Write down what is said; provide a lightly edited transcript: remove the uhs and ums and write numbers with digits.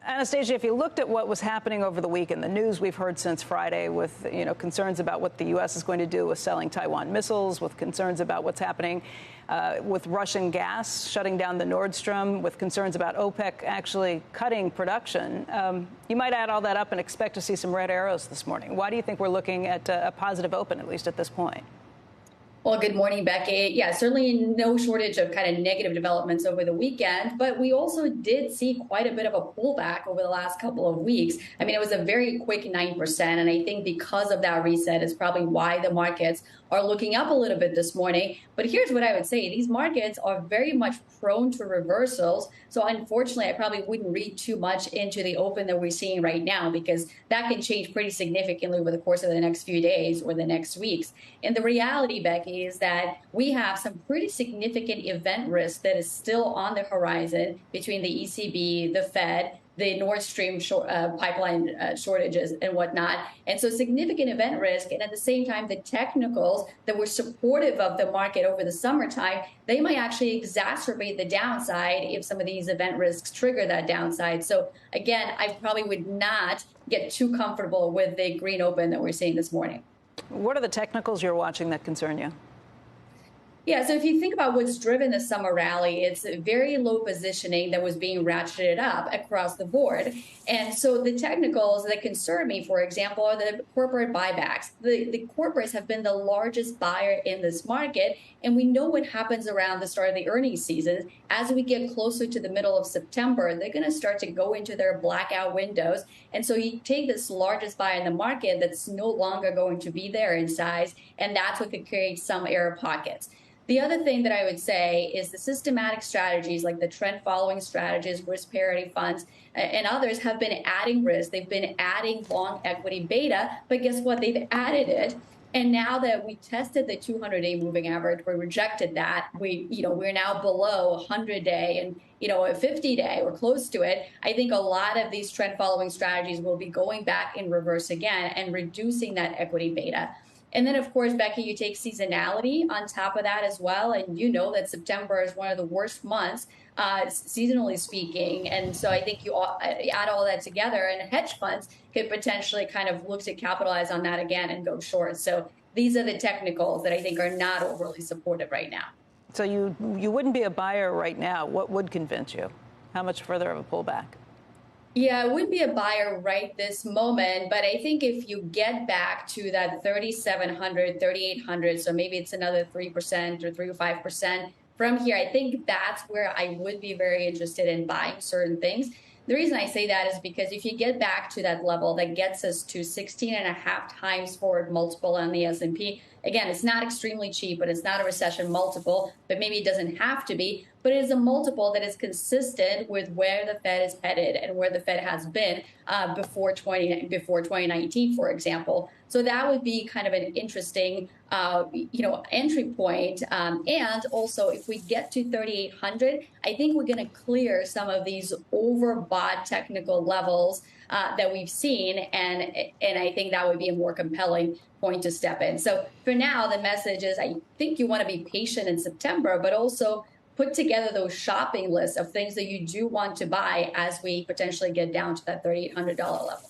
Anastasia, if you looked at what was happening over the weekend, the news we've heard since Friday with, concerns about what the U.S. is going to do with selling Taiwan missiles, with concerns about what's happening with Russian gas, shutting down the Nord Stream, with concerns about OPEC actually cutting production, you might add all that up and expect to see some red arrows this morning. Why do you think we're looking at a positive open, at least at this point? Well, good morning, Becky. Yeah, certainly no shortage of kind of negative developments over the weekend, but we also did see quite a bit of a pullback over the last couple of weeks. I mean, it was a very quick 9%, and I think because of that reset is probably why the markets are looking up a little bit this morning. But here's what I would say. These markets are very much prone to reversals. So unfortunately, I probably wouldn't read too much into the open that we're seeing right now, because that can change pretty significantly over the course of the next few days or the next weeks. And the reality, Becky, is that we have some pretty significant event risk that is still on the horizon between the ECB, the Fed, the Nord Stream pipeline shortages and whatnot. And so significant event risk. And at the same time, the technicals that were supportive of the market over the summertime, they might actually exacerbate the downside if some of these event risks trigger that downside. So again, I probably would not get too comfortable with the green open that we're seeing this morning. What are the technicals you're watching that concern you? Yeah, so if you think about what's driven the summer rally, it's very low positioning that was being ratcheted up across the board. And so the technicals that concern me, for example, are the corporate buybacks. The corporates have been the largest buyer in this market, and we know what happens around the start of the earnings season. As we get closer to the middle of September, they're going to start to go into their blackout windows. And so you take this largest buyer in the market that's no longer going to be there in size, and that's what could create some air pockets. The other thing that I would say is the systematic strategies like the trend following strategies, risk parity funds, and others have been adding risk. They've been adding long equity beta, but guess what? They've added it. And now that we tested the 200-day moving average, we rejected that. We're now below 100-day and a 50-day or close to it. I think a lot of these trend following strategies will be going back in reverse again and reducing that equity beta. And then, of course, Becky, you take seasonality on top of that as well. And you know that September is one of the worst months, seasonally speaking. And so I think you add all that together, and hedge funds could potentially kind of look to capitalize on that again and go short. So these are the technicals that I think are not overly supportive right now. So you wouldn't be a buyer right now. What would convince you? How much further of a pullback? Yeah, I wouldn't be a buyer right this moment, but I think if you get back to that 3,700, 3,800, so maybe it's another 3% or 3 to 5% from here, I think that's where I would be very interested in buying certain things. The reason I say that is because if you get back to that level, that gets us to 16.5 times forward multiple on the S&P. Again, it's not extremely cheap, but it's not a recession multiple, but maybe it doesn't have to be. But it is a multiple that is consistent with where the Fed is headed and where the Fed has been before 2019, for example. So that would be kind of an interesting, entry point. And also, if we get to 3,800, I think we're going to clear some of these overbought technical levels that we've seen, and I think that would be a more compelling point to step in. So for now, the message is I think you want to be patient in September, but also put together those shopping lists of things that you do want to buy as we potentially get down to that $3,800 level.